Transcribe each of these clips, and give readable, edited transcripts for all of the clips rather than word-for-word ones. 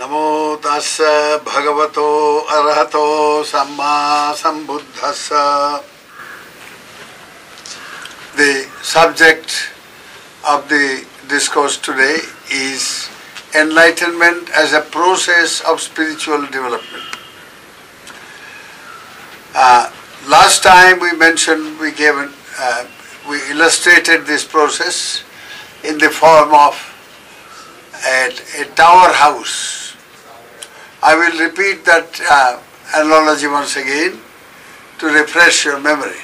Namo tassa bhagavato arahato samma sambuddhassa. The subject of the discourse today is enlightenment as a process of spiritual development. Last time we mentioned, we illustrated this process in the form of a tower house. I will repeat that analogy once again to refresh your memory.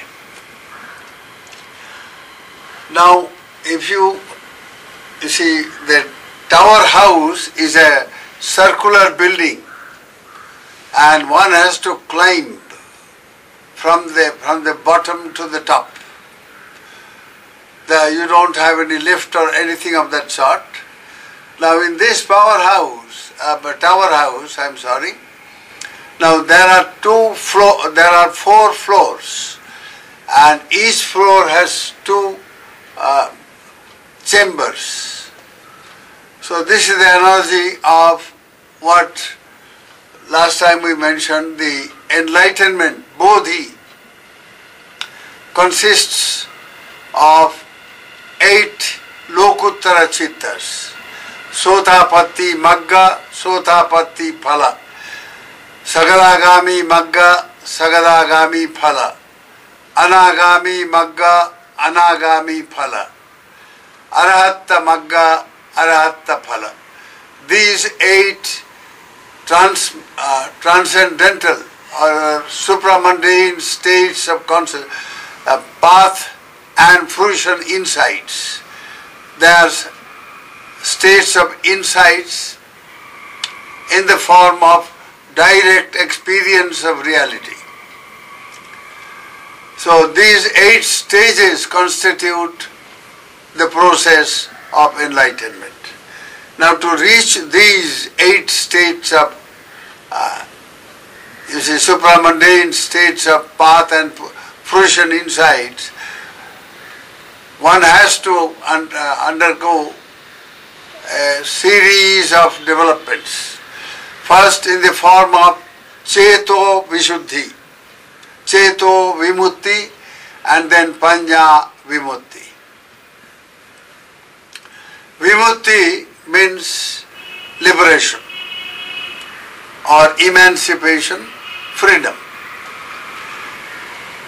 Now, if you see, the tower house is a circular building and one has to climb from the bottom to the top. You don't have any lift or anything of that sort. Now in this tower house, now there are 4 floors, and each floor has 2 chambers. So this is the analogy of what last time we mentioned. The enlightenment, Bodhi, consists of 8 lokuttara chittas. Sotapatti magga, sotapatti phala. Sagadagami magga, sagadagami phala. Anagami magga, anagami phala. Arahatta magga, arahatta phala. These 8 transcendental or supramundane states of consciousness, path and fruition insights. They are states of insights in the form of direct experience of reality. So these 8 stages constitute the process of enlightenment. Now to reach these 8 states of supramundane states of path and fruition insights, one has to undergo a series of developments. First in the form of Cheto Vishuddhi, Cheto Vimutti, and then Panya Vimutti. Vimutti means liberation or emancipation, freedom.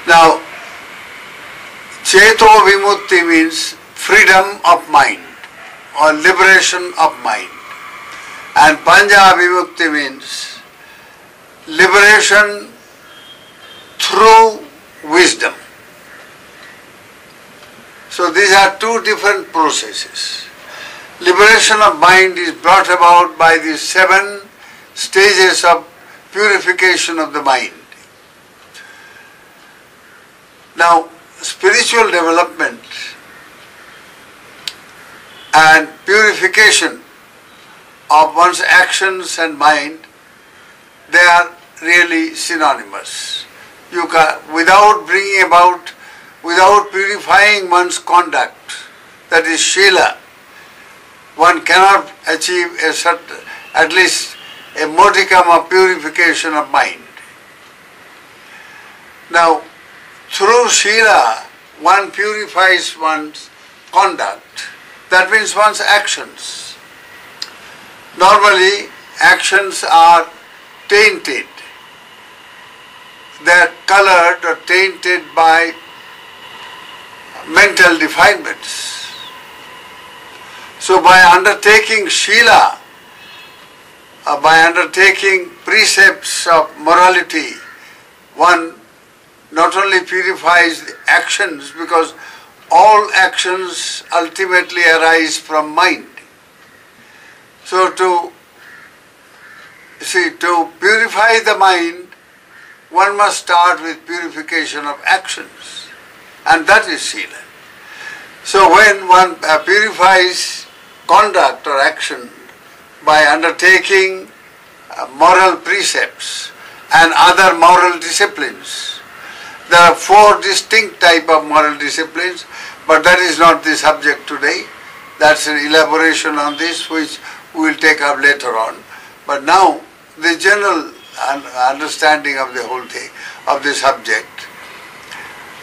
Now, Cheto Vimutti means freedom of mind or liberation of mind. And Panya Vimukti means liberation through wisdom. So these are 2 different processes. Liberation of mind is brought about by the 7 stages of purification of the mind. Now, spiritual development and purification of one's actions and mind, they are really synonymous. You can, without purifying one's conduct, that is Shila, one cannot achieve at least a modicum of purification of mind. Now, through Shila, one purifies one's conduct. That means one's actions. Normally, actions are tainted. They are colored or tainted by mental defilements. So by undertaking Shila, by undertaking precepts of morality, one not only purifies the actions, because all actions ultimately arise from mind. So to purify the mind, one must start with purification of actions, and that is Sila. So when one purifies conduct or action by undertaking moral precepts and other moral disciplines, there are 4 distinct types of moral disciplines, but that is not the subject today. That's an elaboration on this which we will take up later on. But now the general understanding of the whole thing, of the subject,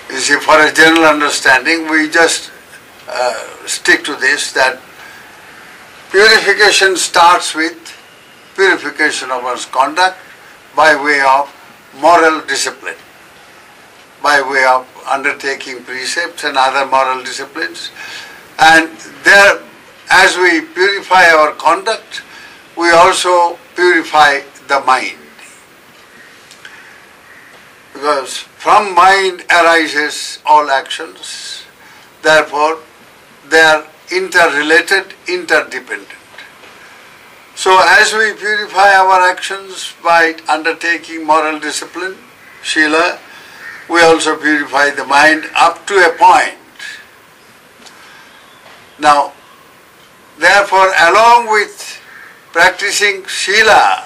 you see, for a general understanding, we just stick to this, that purification starts with purification of one's conduct by way of moral discipline, by way of undertaking precepts and other moral disciplines. And there, as we purify our conduct, we also purify the mind. Because from mind arises all actions, therefore they are interrelated, interdependent. So as we purify our actions by undertaking moral discipline, Shila, we also purify the mind up to a point. Now, therefore, along with practicing Shila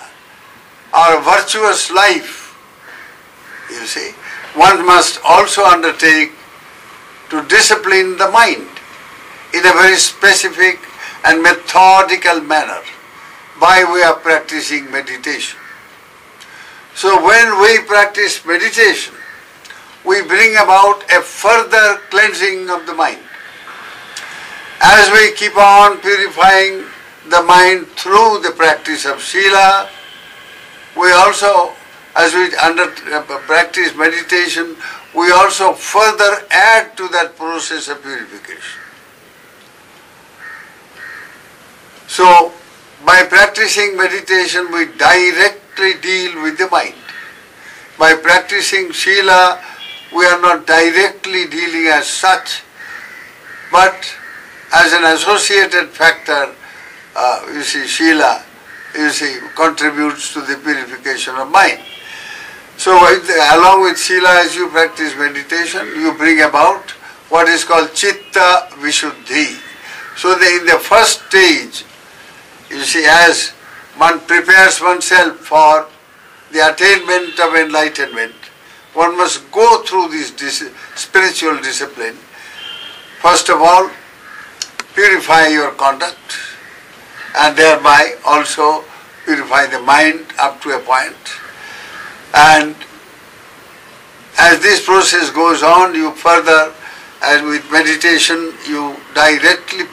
or virtuous life, you see, one must also undertake to discipline the mind in a very specific and methodical manner by way of practicing meditation. So when we practice meditation, we bring about a further cleansing of the mind. As we keep on purifying the mind through the practice of Sila, we also, as we practice meditation, we also further add to that process of purification. So, by practicing meditation, we directly deal with the mind. By practicing Sila, we are not directly dealing as such, but as an associated factor, you see, Sila, you see, contributes to the purification of mind. So, along with Sila, as you practice meditation, you bring about what is called Chitta Vishuddhi. So, in the first stage, you see, as one prepares oneself for the attainment of enlightenment, one must go through this spiritual discipline. First of all, purify your conduct and thereby also purify the mind up to a point. And as this process goes on, you further, as with meditation, you directly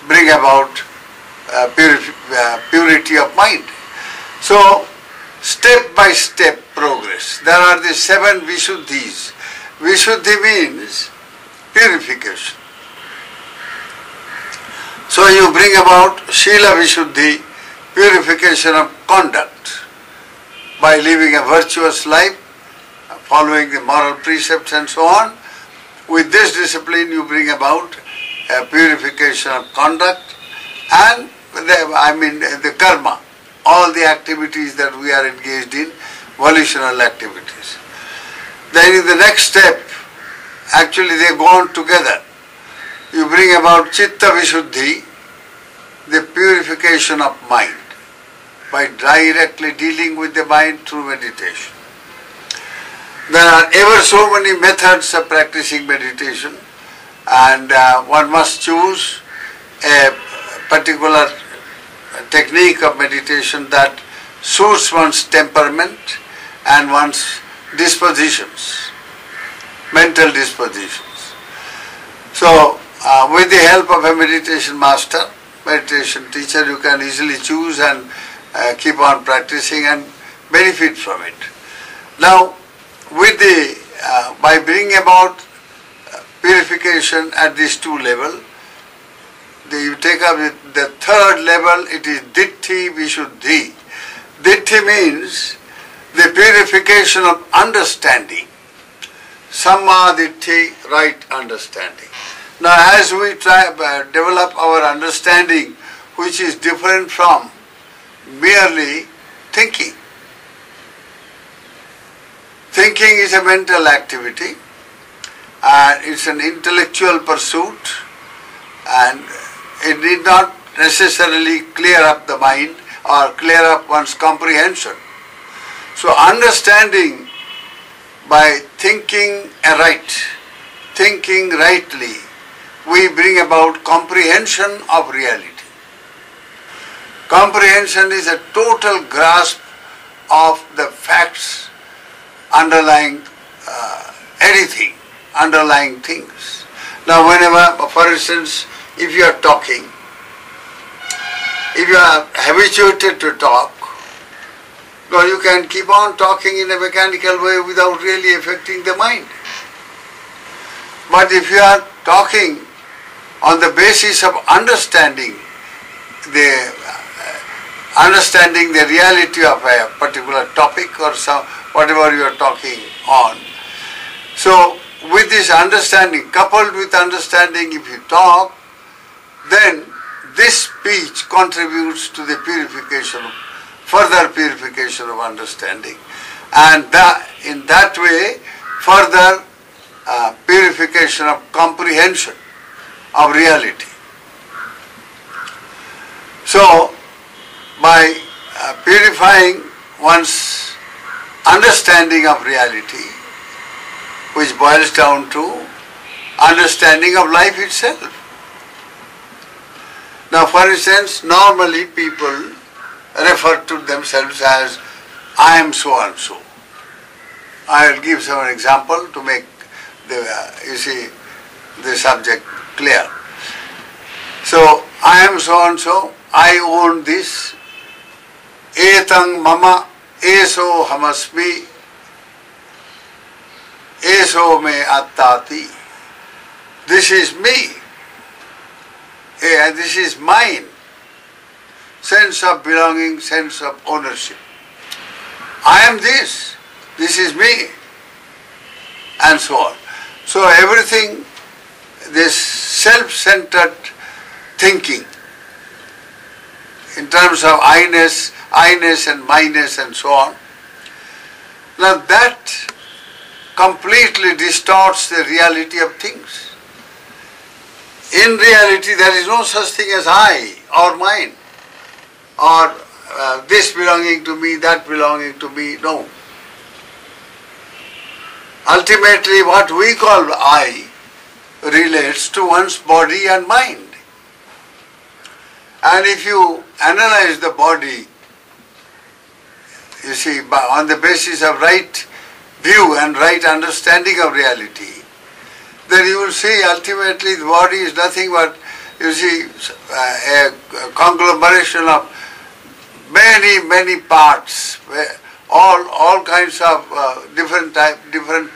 bring about purity of mind. So, step by step progress. There are the 7 Vishuddhis. Vishuddhi means purification. So you bring about Shila Vishuddhi, purification of conduct, by living a virtuous life, following the moral precepts and so on. With this discipline you bring about a purification of conduct and the karma, all the activities that we are engaged in, volitional activities. Then in the next step, actually they go on together. You bring about Chitta Vishuddhi, the purification of mind, by directly dealing with the mind through meditation. There are ever so many methods of practicing meditation, and one must choose a particular technique of meditation that suits one's temperament and one's dispositions, mental dispositions. So, with the help of a meditation master, meditation teacher, you can easily choose and keep on practicing and benefit from it. Now, with by bringing about purification at these 2 levels, you take up the 3rd level, it is Ditthi Vishuddhi. Ditthi means the purification of understanding. Samma Ditthi, right understanding. Now as we develop our understanding, which is different from merely thinking. Thinking is a mental activity and it's an intellectual pursuit, and it need not necessarily clear up the mind or clear up one's comprehension. So understanding by thinking aright, thinking rightly, we bring about comprehension of reality. Comprehension is a total grasp of the facts underlying anything, underlying things. Now whenever, for instance, if you are talking, if you are habituated to talk, you can keep on talking in a mechanical way without really affecting the mind. But if you are talking on the basis of understanding the reality of a particular topic or whatever you are talking on. So with this understanding, coupled with understanding, if you talk, then this speech contributes to the further purification of understanding, and in that way further purification of comprehension of reality. So by purifying one's understanding of reality, which boils down to understanding of life itself. Now for instance, normally people refer to themselves as I am so and so. I will give some example to make the subject clear. So I am so and so, I own this, etang mama, eso hamasmi, eso me attati. This is me, and this is mine. Sense of belonging, sense of ownership. I am this is me, and so on. So everything, this self-centered thinking in terms of I-ness and myness and so on, now that completely distorts the reality of things. In reality there is no such thing as I or mine, or this belonging to me, that belonging to me, no. Ultimately what we call I relates to one's body and mind. And if you analyze the body, you see, on the basis of right view and right understanding of reality, then you will see ultimately the body is nothing but, you see, a conglomeration of many parts, all kinds of different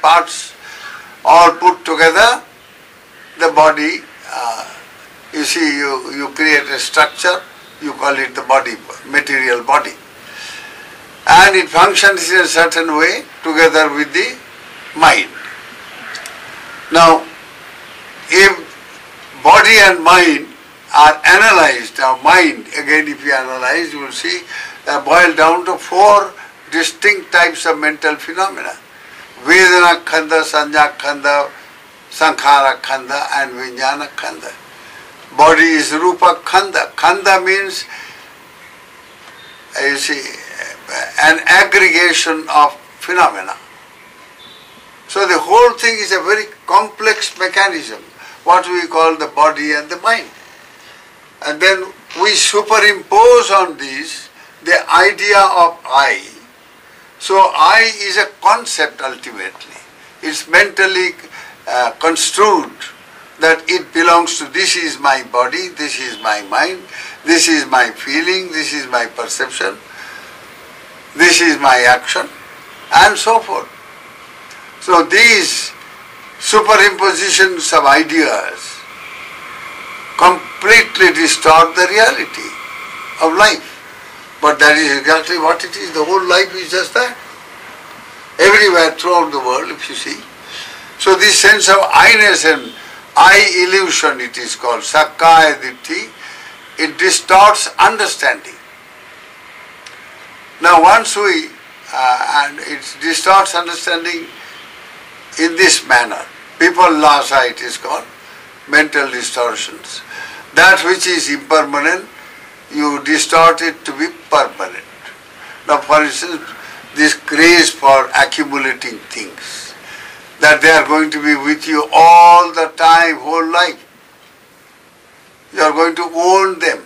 parts, all put together. The body, you see, you create a structure, you call it the body, material body, and it functions in a certain way together with the mind. Now, if body and mind are analyzed, now mind, again if you analyze, you will see boiled down to 4 distinct types of mental phenomena: Vedana Khanda, Sanya Khanda, Sankhara Khanda and Vijnana Khanda. Body is Rupa Khanda. Khanda means, you see, an aggregation of phenomena. So the whole thing is a very complex mechanism, what we call the body and the mind. And then we superimpose on this the idea of I. So I is a concept ultimately. It's mentally construed that it belongs to, this is my body, this is my mind, this is my feeling, this is my perception, this is my action, and so forth. So these superimpositions of ideas completely distort the reality of life. But that is exactly what it is. The whole life is just that. Everywhere throughout the world, if you see. So this sense of I-ness and I-illusion, it is called, Sakkaya Ditthi, it distorts understanding. Now once we, and it distorts understanding in this manner, people lasa it is called, mental distortions. That which is impermanent, you distort it to be permanent. Now for instance, this craze for accumulating things, that they are going to be with you all the time, whole life. You are going to own them.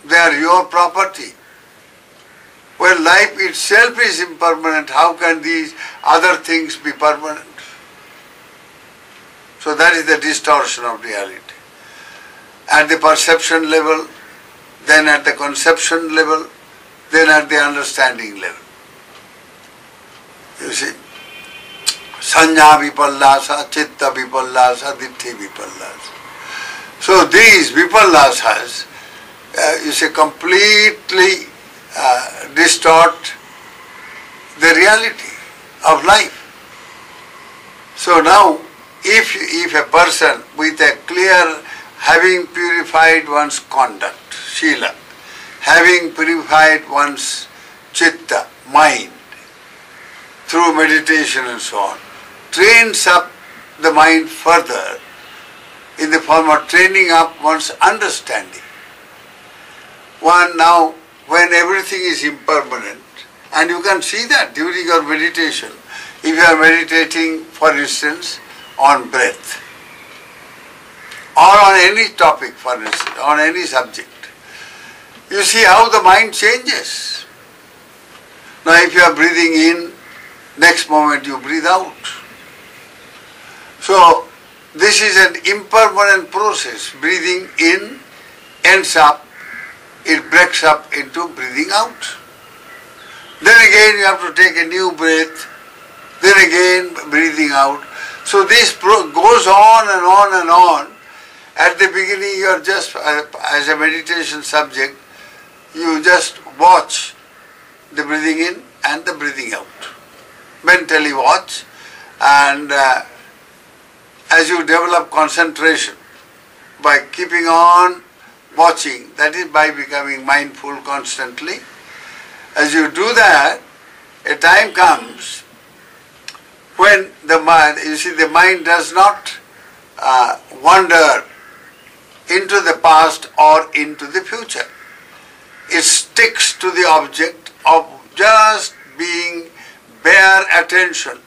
They are your property. When life itself is impermanent, how can these other things be permanent? So that is the distortion of reality. At the perception level, then at the conception level, then at the understanding level. You see, Sanya Vipallasa, Chitta Vipallasa, Ditti Vipallasa. So these Vipallasas, you see, completely distort the reality of life. So now, if a person with a clear, having purified one's conduct, Shila, having purified one's Chitta, mind, through meditation and so on, trains up the mind further in the form of training up one's understanding. One now, when everything is impermanent, and you can see that during your meditation, if you are meditating, for instance, on breath, or on any topic, for instance, on any subject, you see how the mind changes. Now if you are breathing in, next moment you breathe out. So this is an impermanent process. Breathing in ends up, it breaks up into breathing out. Then again you have to take a new breath, then again breathing out. So this goes on and on and on. At the beginning you are just, as a meditation subject, you just watch the breathing in and the breathing out. Mentally watch, and as you develop concentration by keeping on watching, that is by becoming mindful constantly, as you do that, a time comes when the mind, you see, the mind does not wander into the past or into the future. It sticks to the object of just being bare attention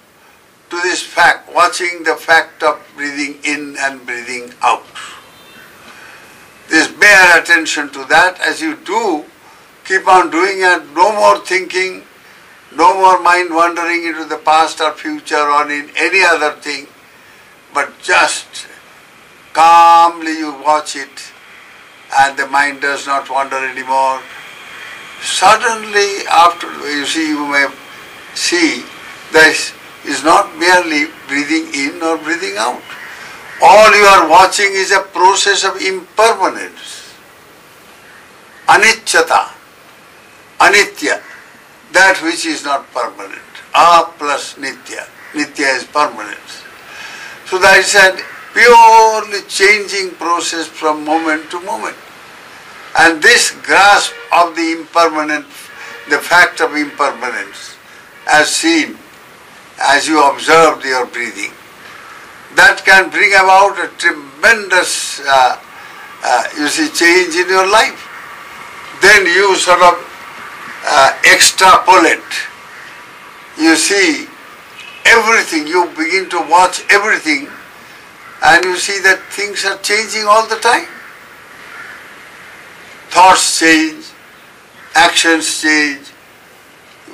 to this fact, watching the fact of breathing in and breathing out. This bare attention to that, as you do, keep on doing it, no more thinking, no more mind wandering into the past or future or in any other thing, but just calmly you watch it and the mind does not wander anymore. Suddenly, after, you may see that is not merely breathing in or breathing out. All you are watching is a process of impermanence. Anicchata, anitya, that which is not permanent. A plus nitya. Nitya is permanence. So that is a purely changing process from moment to moment. And this grasp of the impermanent, the fact of impermanence, as seen, as you observe your breathing, that can bring about a tremendous, change in your life. Then you sort of extrapolate. You see everything, you begin to watch everything, and you see that things are changing all the time. Thoughts change, actions change,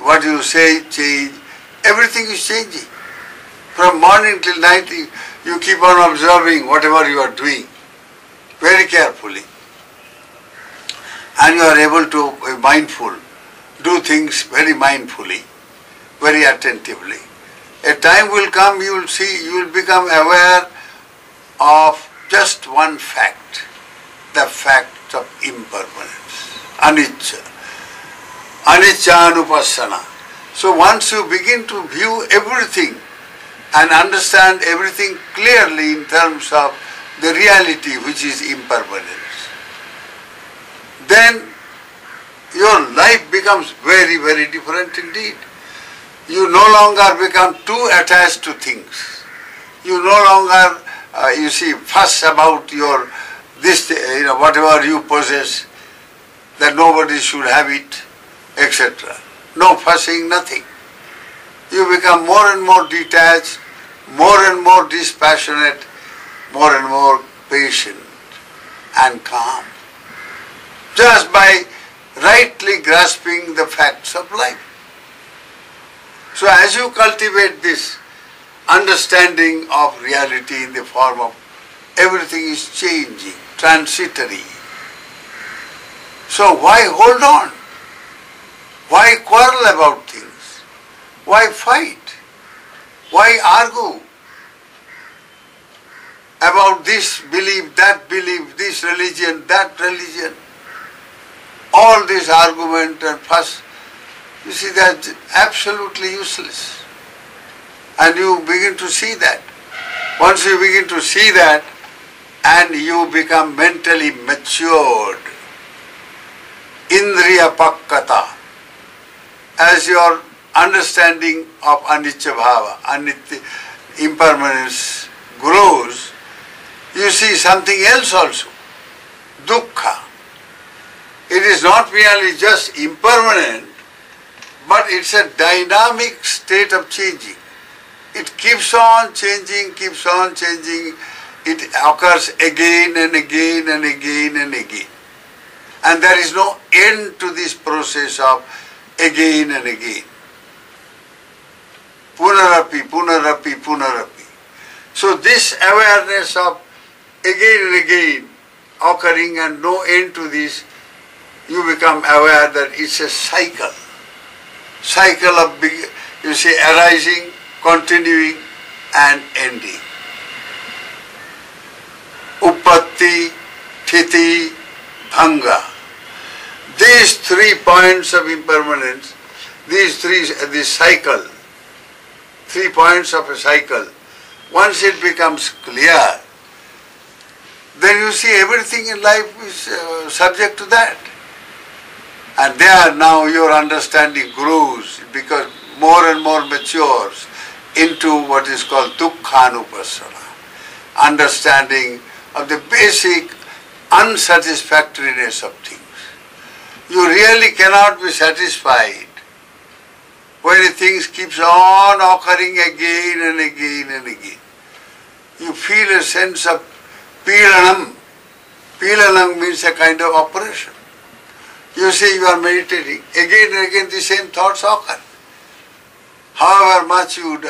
what you say change, everything is changing. From morning till night you keep on observing whatever you are doing very carefully, and you are able to be mindful, do things very mindfully, very attentively. A time will come, you will see, you will become aware of just one fact, the fact of impermanence, anicca, aniccanupassana. So once you begin to view everything and understand everything clearly in terms of the reality which is impermanence, then your life becomes very, very different indeed. You no longer become too attached to things. You no longer, fuss about your this, whatever you possess, that nobody should have it, etc. No fussing, nothing. You become more and more detached, more and more dispassionate, more and more patient and calm. just by rightly grasping the facts of life. So as you cultivate this understanding of reality in the form of everything is changing, transitory. So why hold on? Why quarrel about things? Why fight? Why argue about this belief, this religion, that religion? All this argument and fuss, you see, that's absolutely useless. And you begin to see that. Once you begin to see that, and you become mentally matured, indriya pakkata, as your understanding of anicca bhava, impermanence grows, you see something else also, dukkha. It is not merely just impermanent, but it's a dynamic state of changing. It keeps on changing, keeps on changing. It occurs again and again and again and again. And there is no end to this process of again and again. Punarapi, punarapi, punarapi. So this awareness of again and again occurring and no end to this, you become aware that it's a cycle. Cycle of, you see, arising, continuing and ending. Uppatti, Thiti, Bhanga. These 3 points of impermanence, this cycle, 3 points of a cycle, once it becomes clear, then you see everything in life is subject to that. And there now your understanding grows, because more and more matures into what is called dukkhanupassana, understanding of the basic unsatisfactoriness of things. You really cannot be satisfied when things keeps on occurring again and again and again. You feel a sense of pilanam. Pilanam means a kind of oppression. You see, you are meditating, again and again the same thoughts occur. However much you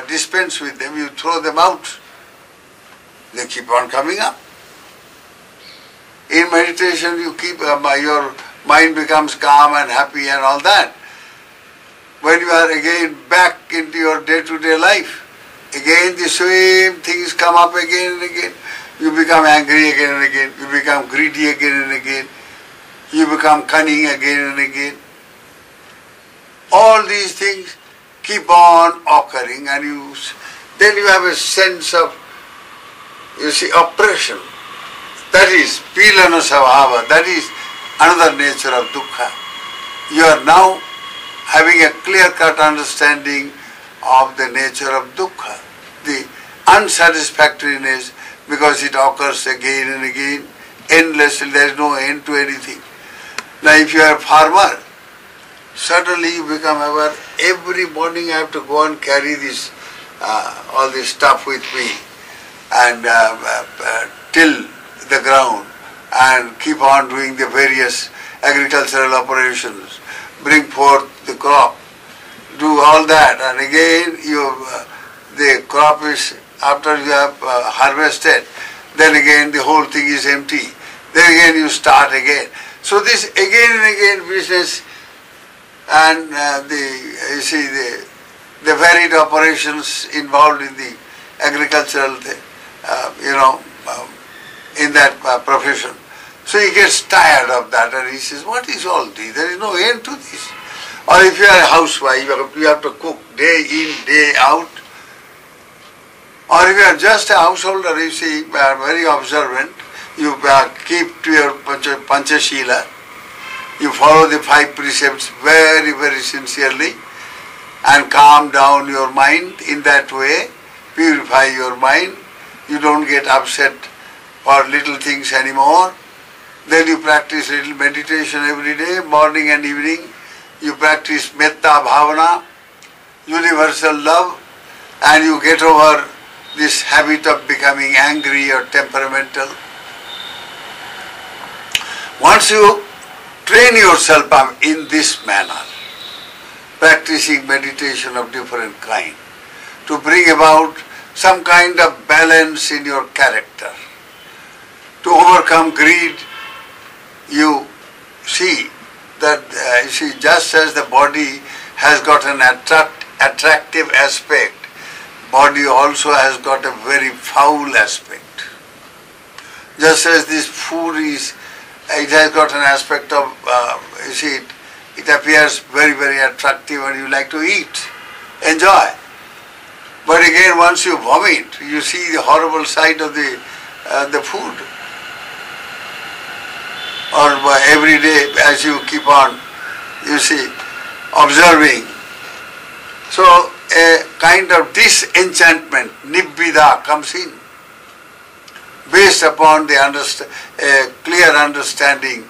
dispense with them, you throw them out. They keep on coming up. In meditation, you keep your mind becomes calm and happy and all that. When you are again back into your day-to-day life, again the same things come up again and again. You become angry again and again. You become greedy again and again. You become cunning again and again. All these things keep on occurring, and then you have a sense of, you see, oppression. That is pilana svabhava. That is another nature of dukkha. You are now having a clear-cut understanding of the nature of dukkha, the unsatisfactoriness, because it occurs again and again, endlessly. There is no end to anything. Now if you are a farmer, suddenly you become aware, every morning I have to go and carry this, all this stuff with me and till the ground and keep on doing the various agricultural operations, bring forth the crop, do all that, and again the crop is, after you have harvested, then again the whole thing is empty. Then again you start again. So this again and again business and you see the varied operations involved in the agricultural, in that profession. So he gets tired of that and he says, what is all this? There is no end to this. Or if you are a housewife, you have to cook day in, day out. Or if you are just a householder, you see, you are very observant, you keep to your Panchashila, you follow the 5 precepts very, very sincerely and calm down your mind in that way, purify your mind, you don't get upset for little things anymore. Then you practice little meditation every day, morning and evening. You practice metta bhavana, universal love, and you get over this habit of becoming angry or temperamental. Once you train yourself up in this manner, practicing meditation of different kind, to bring about some kind of balance in your character. To overcome greed, you see that just as the body has got an attractive aspect, body also has got a very foul aspect. Just as this food it has got an aspect of, it appears very, very attractive and you like to eat, enjoy. But again, once you vomit, you see the horrible side of the food. Or every day as you keep on, observing. So a kind of disenchantment, nibbida, comes in, based upon a clear understanding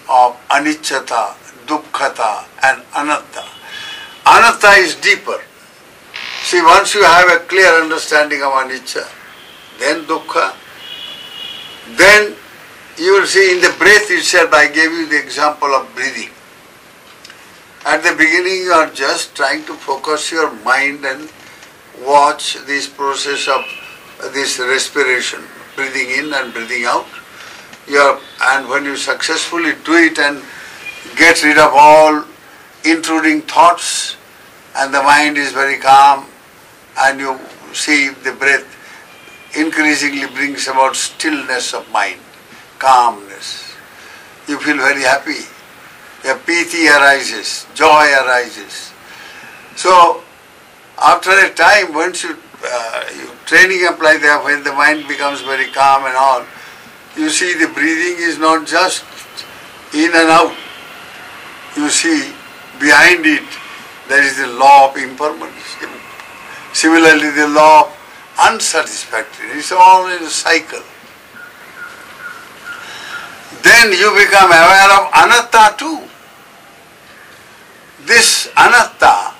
of anicchata, dukkhata and anatta. Anatta is deeper. See, once you have a clear understanding of anicca, then dukkha, then you will see in the breath itself. I gave you the example of breathing. At the beginning you are just trying to focus your mind and watch this process of this respiration, breathing in and breathing out. And when you successfully do it and get rid of all intruding thoughts, and the mind is very calm, and you see the breath increasingly brings about stillness of mind, calmness. You feel very happy. A piti arises, joy arises. So after a time, once you training up like that, when the mind becomes very calm and all, you see the breathing is not just in and out. You see behind it there is the law of impermanence. Similarly, the law of unsatisfactory. It's all in a cycle. Then you become aware of anatta too. This anatta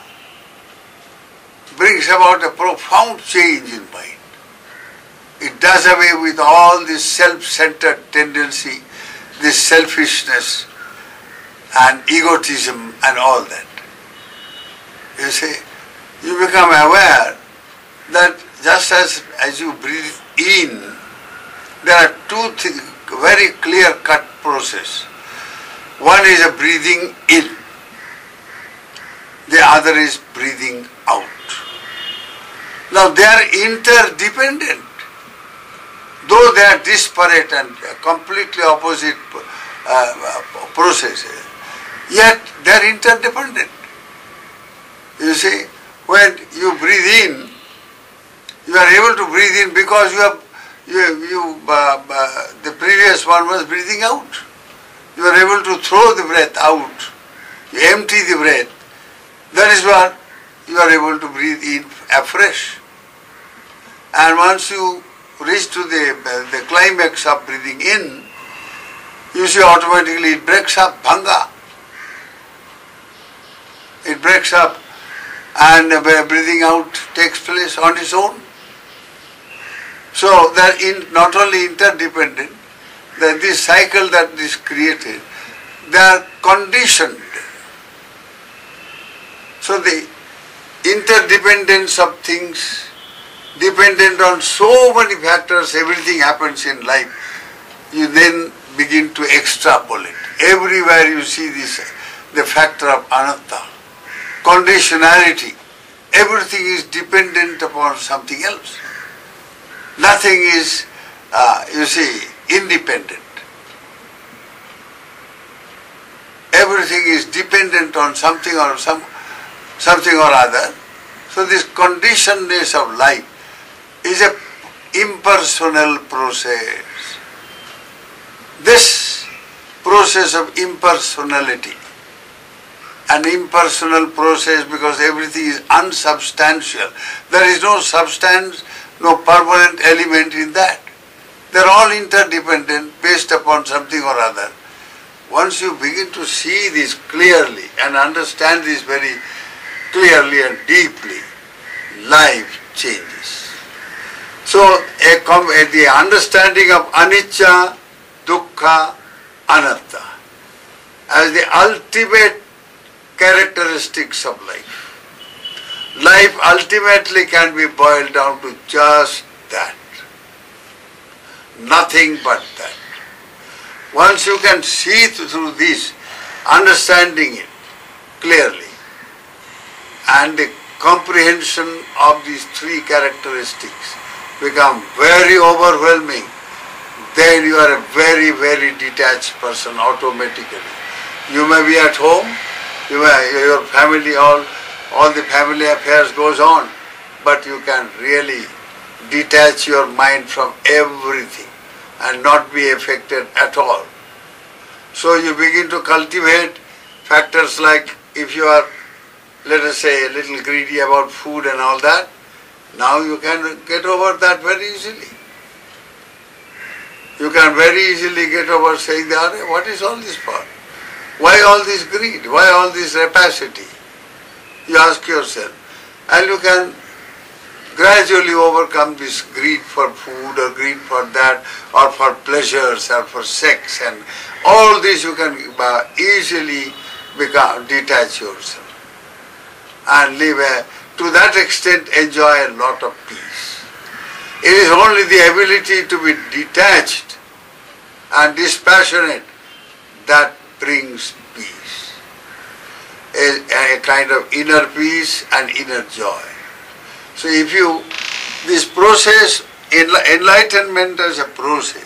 brings about a profound change in mind. It does away with all this self-centered tendency, this selfishness and egotism and all that. You see, you become aware that just as you breathe in, there are two things, very clear-cut process. One is a breathing in, the other is breathing out. Now they are interdependent. Though they are disparate and completely opposite processes, yet they are interdependent. You see, when you breathe in, you are able to breathe in because the previous one was breathing out. You are able to throw the breath out. You empty the breath. That is what you are able to breathe in afresh. And once you reach to the climax of breathing in, you see automatically it breaks up, bhanga. It breaks up and breathing out takes place on its own. So they are not only interdependent, that this cycle that is created, they are conditioned. So the interdependence of things, dependent on so many factors, everything happens in life, you then begin to extrapolate. Everywhere you see this, the factor of anatta, conditionality. Everything is dependent upon something else. Nothing is, independent. Everything is dependent on something or other. So this conditionedness of life is an impersonal process. This process of impersonality, an impersonal process because everything is unsubstantial. There is no substance, no permanent element in that. They are all interdependent based upon something or other. Once you begin to see this clearly and understand this very clearly and deeply, life changes. So the understanding of anicca, dukkha, anatta as the ultimate characteristics of life. Life ultimately can be boiled down to just that. Nothing but that. Once you can see through this, understanding it clearly, and the comprehension of these three characteristics become very overwhelming, then you are a very, very detached person automatically. You may be at home, your family, all the family affairs goes on, but you can really detach your mind from everything and not be affected at all. So you begin to cultivate factors like, if you are, let us say, a little greedy about food and all that, now you can get over that very easily. You can very easily get over saying, what is all this for? Why all this greed? Why all this rapacity? You ask yourself. And you can gradually overcome this greed for food or greed for that, or for pleasures or for sex, and all this you can easily detach yourself and live to that extent enjoy a lot of peace. It is only the ability to be detached and dispassionate that brings peace, a kind of inner peace and inner joy. So if this process, enlightenment as a process,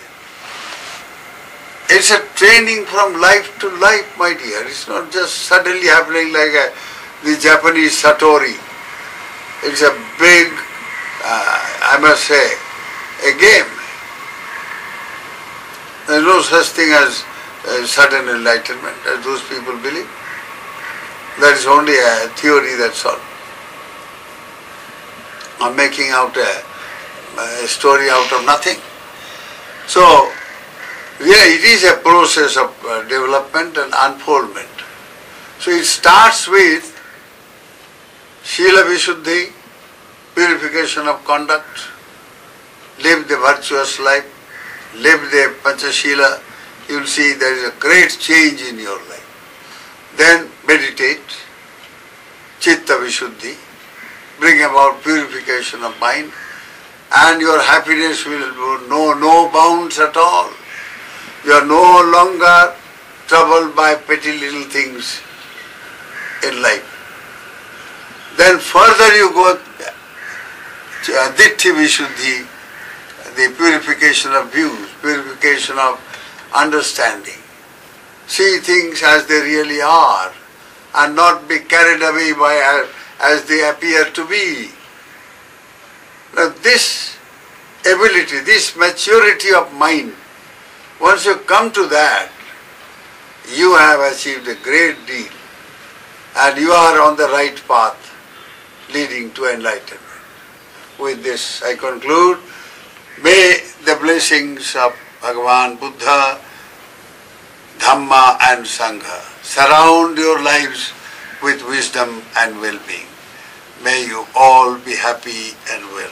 it's a training from life to life, my dear. It's not just suddenly happening like the Japanese Satori. It's a big, I must say, a game. There's no such thing as sudden enlightenment, as those people believe. That is only a theory, that's all. I'm making out a story out of nothing. So, yeah, it is a process of development and unfoldment. So it starts with Shila Vishuddhi, purification of conduct, live the virtuous life, live the Panchashila, you will see there is a great change in your life. Then meditate, Chitta Vishuddhi, bring about purification of mind, and your happiness will know no bounds at all. You are no longer troubled by petty little things in life. Then further you go, Ditthi Vishuddhi, the purification of views, purification of understanding. See things as they really are and not be carried away by as they appear to be. Now this ability, this maturity of mind, once you come to that, you have achieved a great deal and you are on the right path leading to enlightenment. With this I conclude. May the blessings of Bhagavan Buddha, Dhamma and Sangha surround your lives with wisdom and well-being. May you all be happy and well.